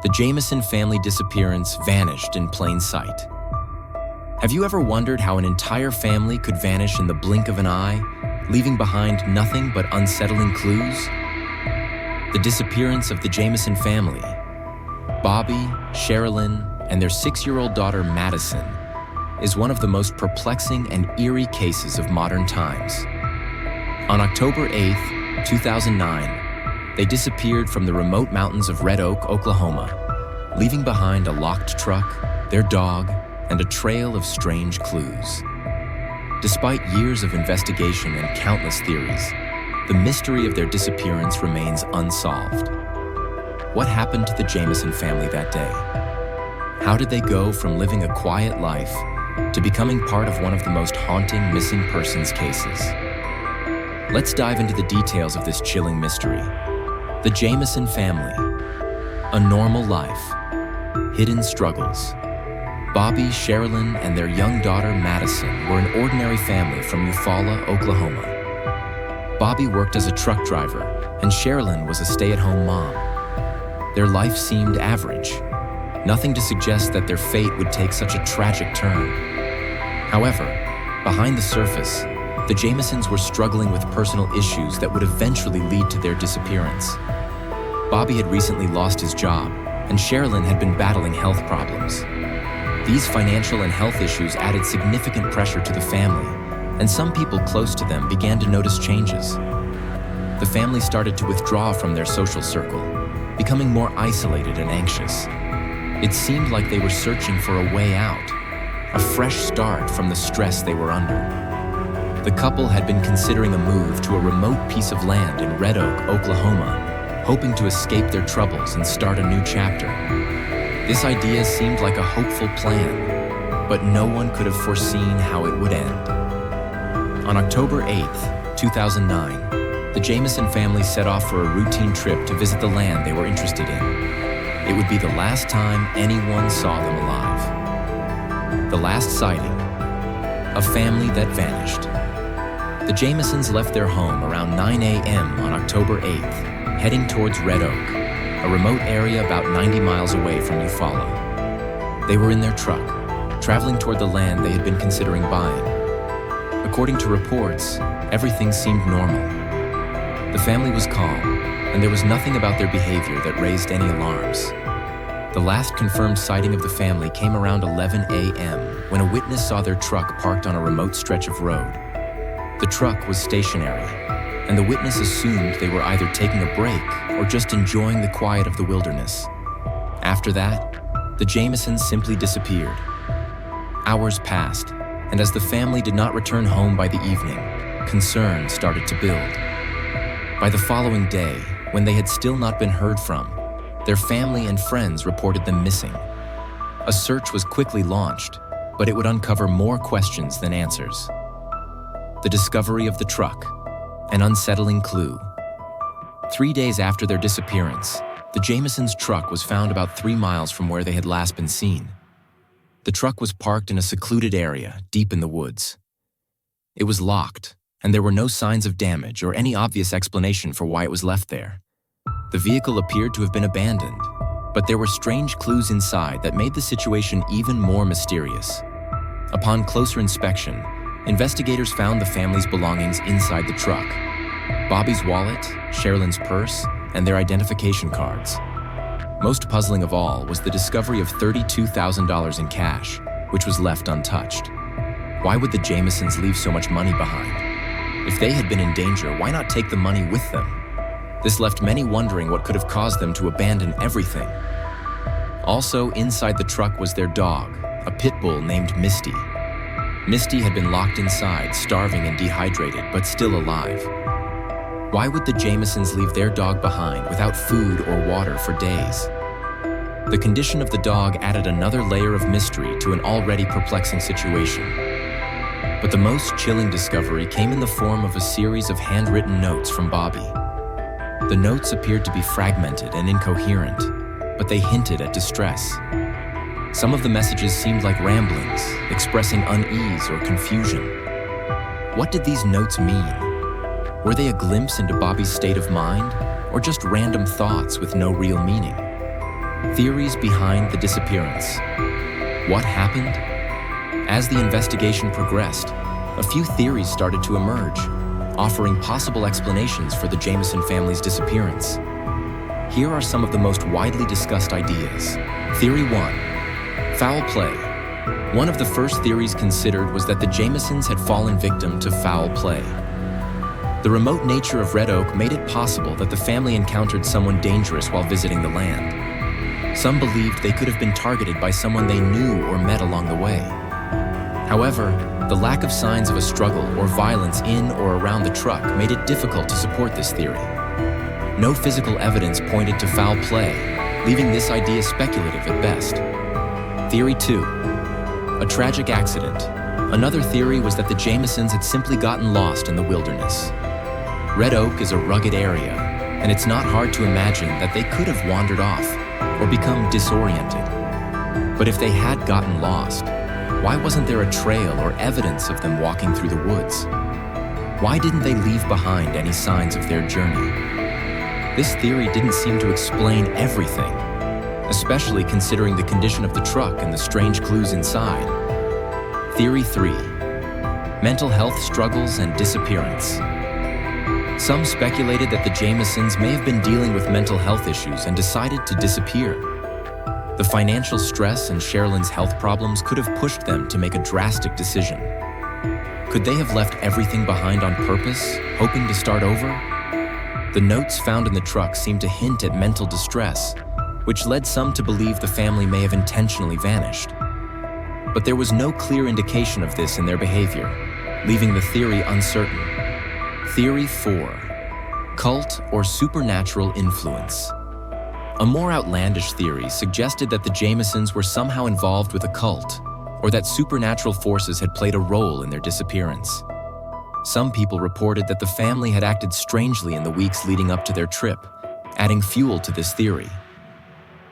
The Jamison family disappearance vanished in plain sight. Have you ever wondered how an entire family could vanish in the blink of an eye, leaving behind nothing but unsettling clues? The disappearance of the Jamison family, Bobby, Sherilynn, and their 6-year-old daughter Madyson, is one of the most perplexing and eerie cases of modern times. On October 8, 2009, they disappeared from the remote mountains of Red Oak, Oklahoma, leaving behind a locked truck, their dog, and a trail of strange clues. Despite years of investigation and countless theories, the mystery of their disappearance remains unsolved. What happened to the Jamison family that day? How did they go from living a quiet life to becoming part of one of the most haunting missing persons cases? Let's dive into the details of this chilling mystery. The Jamison family. A normal life. Hidden struggles. Bobby, Sherilynn, and their young daughter Madyson were an ordinary family from Eufaula, Oklahoma. Bobby worked as a truck driver, and Sherilynn was a stay-at-home mom. Their life seemed average. Nothing to suggest that their fate would take such a tragic turn. However, behind the surface, the Jamisons were struggling with personal issues that would eventually lead to their disappearance. Bobby had recently lost his job, and Sherilynn had been battling health problems. These financial and health issues added significant pressure to the family, and some people close to them began to notice changes. The family started to withdraw from their social circle, becoming more isolated and anxious. It seemed like they were searching for a way out, a fresh start from the stress they were under. The couple had been considering a move to a remote piece of land in Red Oak, Oklahoma, hoping to escape their troubles and start a new chapter. This idea seemed like a hopeful plan, but no one could have foreseen how it would end. On October 8, 2009, the Jamison family set off for a routine trip to visit the land they were interested in. It would be the last time anyone saw them alive. The last sighting, a family that vanished. The Jamisons left their home around 9 a.m. on October 8th, heading towards Red Oak, a remote area about 90 miles away from Eufaula. They were in their truck, traveling toward the land they had been considering buying. According to reports, everything seemed normal. The family was calm, and there was nothing about their behavior that raised any alarms. The last confirmed sighting of the family came around 11 a.m. when a witness saw their truck parked on a remote stretch of road. The truck was stationary, and the witness assumed they were either taking a break or just enjoying the quiet of the wilderness. After that, the Jamisons simply disappeared. Hours passed, and as the family did not return home by the evening, concern started to build. By the following day, when they had still not been heard from, their family and friends reported them missing. A search was quickly launched, but it would uncover more questions than answers. The discovery of the truck, an unsettling clue. 3 days after their disappearance, the Jamisons' truck was found about 3 miles from where they had last been seen. The truck was parked in a secluded area deep in the woods. It was locked, and there were no signs of damage or any obvious explanation for why it was left there. The vehicle appeared to have been abandoned, but there were strange clues inside that made the situation even more mysterious. Upon closer inspection, investigators found the family's belongings inside the truck: Bobby's wallet, Sherilynn's purse, and their identification cards. Most puzzling of all was the discovery of $32,000 in cash, which was left untouched. Why would the Jamisons leave so much money behind? If they had been in danger, why not take the money with them? This left many wondering what could have caused them to abandon everything. Also, inside the truck was their dog, a pit bull named Misty. Misty had been locked inside, starving and dehydrated, but still alive. Why would the Jamisons leave their dog behind without food or water for days? The condition of the dog added another layer of mystery to an already perplexing situation. But the most chilling discovery came in the form of a series of handwritten notes from Bobby. The notes appeared to be fragmented and incoherent, but they hinted at distress. Some of the messages seemed like ramblings, expressing unease or confusion. What did these notes mean? Were they a glimpse into Bobby's state of mind, or just random thoughts with no real meaning? Theories behind the disappearance. What happened? As the investigation progressed, a few theories started to emerge, offering possible explanations for the Jamison family's disappearance. Here are some of the most widely discussed ideas. Theory 1. Foul play. One of the first theories considered was that the Jamisons had fallen victim to foul play. The remote nature of Red Oak made it possible that the family encountered someone dangerous while visiting the land. Some believed they could have been targeted by someone they knew or met along the way. However, the lack of signs of a struggle or violence in or around the truck made it difficult to support this theory. No physical evidence pointed to foul play, leaving this idea speculative at best. Theory 2. A tragic accident. Another theory was that the Jamisons had simply gotten lost in the wilderness. Red Oak is a rugged area, and it's not hard to imagine that they could have wandered off or become disoriented. But if they had gotten lost, why wasn't there a trail or evidence of them walking through the woods? Why didn't they leave behind any signs of their journey? This theory didn't seem to explain everything, especially considering the condition of the truck and the strange clues inside. Theory 3. Mental health struggles and disappearance. Some speculated that the Jamisons may have been dealing with mental health issues and decided to disappear. The financial stress and Sherilynn's health problems could have pushed them to make a drastic decision. Could they have left everything behind on purpose, hoping to start over? The notes found in the truck seemed to hint at mental distress, which led some to believe the family may have intentionally vanished. But there was no clear indication of this in their behavior, leaving the theory uncertain. Theory 4. Cult or supernatural influence. A more outlandish theory suggested that the Jamisons were somehow involved with a cult, or that supernatural forces had played a role in their disappearance. Some people reported that the family had acted strangely in the weeks leading up to their trip, adding fuel to this theory.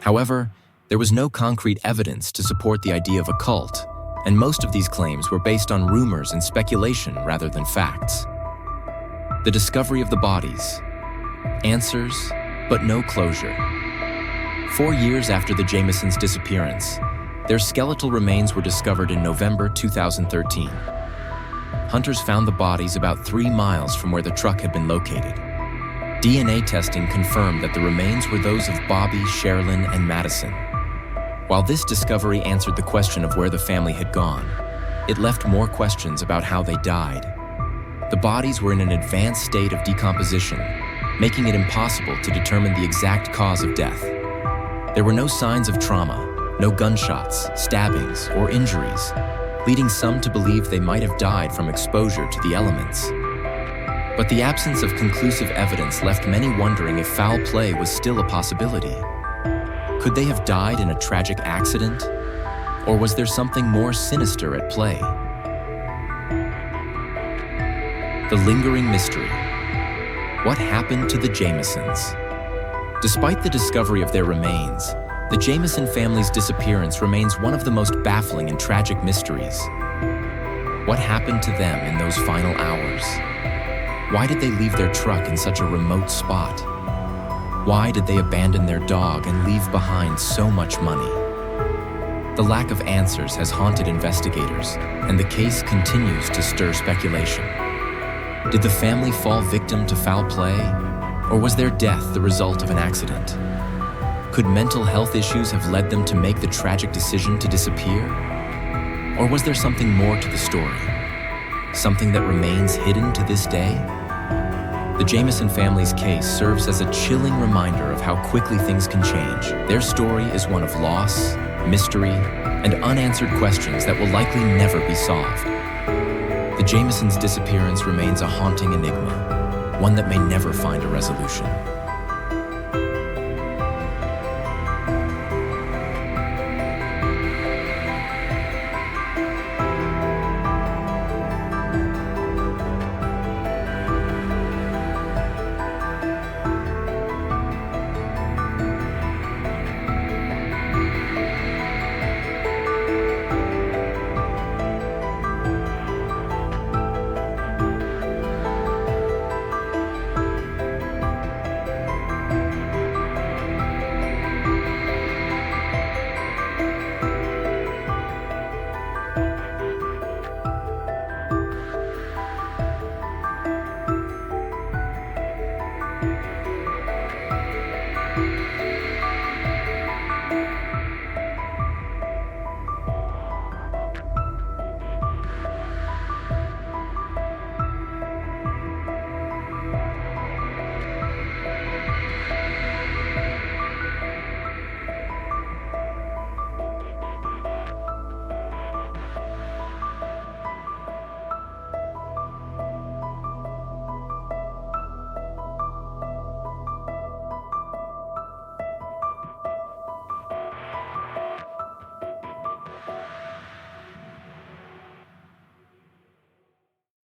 However, there was no concrete evidence to support the idea of a cult, and most of these claims were based on rumors and speculation rather than facts. The discovery of the bodies. Answers, but no closure. 4 years after the Jamisons' disappearance, their skeletal remains were discovered in November 2013. Hunters found the bodies about 3 miles from where the truck had been located. DNA testing confirmed that the remains were those of Bobby, Sherilynn, and Madyson. While this discovery answered the question of where the family had gone, it left more questions about how they died. The bodies were in an advanced state of decomposition, making it impossible to determine the exact cause of death. There were no signs of trauma, no gunshots, stabbings, or injuries, leading some to believe they might have died from exposure to the elements. But the absence of conclusive evidence left many wondering if foul play was still a possibility. Could they have died in a tragic accident? Or was there something more sinister at play? The lingering mystery. What happened to the Jamisons? Despite the discovery of their remains, the Jamison family's disappearance remains one of the most baffling and tragic mysteries. What happened to them in those final hours? Why did they leave their truck in such a remote spot? Why did they abandon their dog and leave behind so much money? The lack of answers has haunted investigators, and the case continues to stir speculation. Did the family fall victim to foul play, or was their death the result of an accident? Could mental health issues have led them to make the tragic decision to disappear? Or was there something more to the story? Something that remains hidden to this day? The Jamison family's case serves as a chilling reminder of how quickly things can change. Their story is one of loss, mystery, and unanswered questions that will likely never be solved. The Jamisons' disappearance remains a haunting enigma, one that may never find a resolution.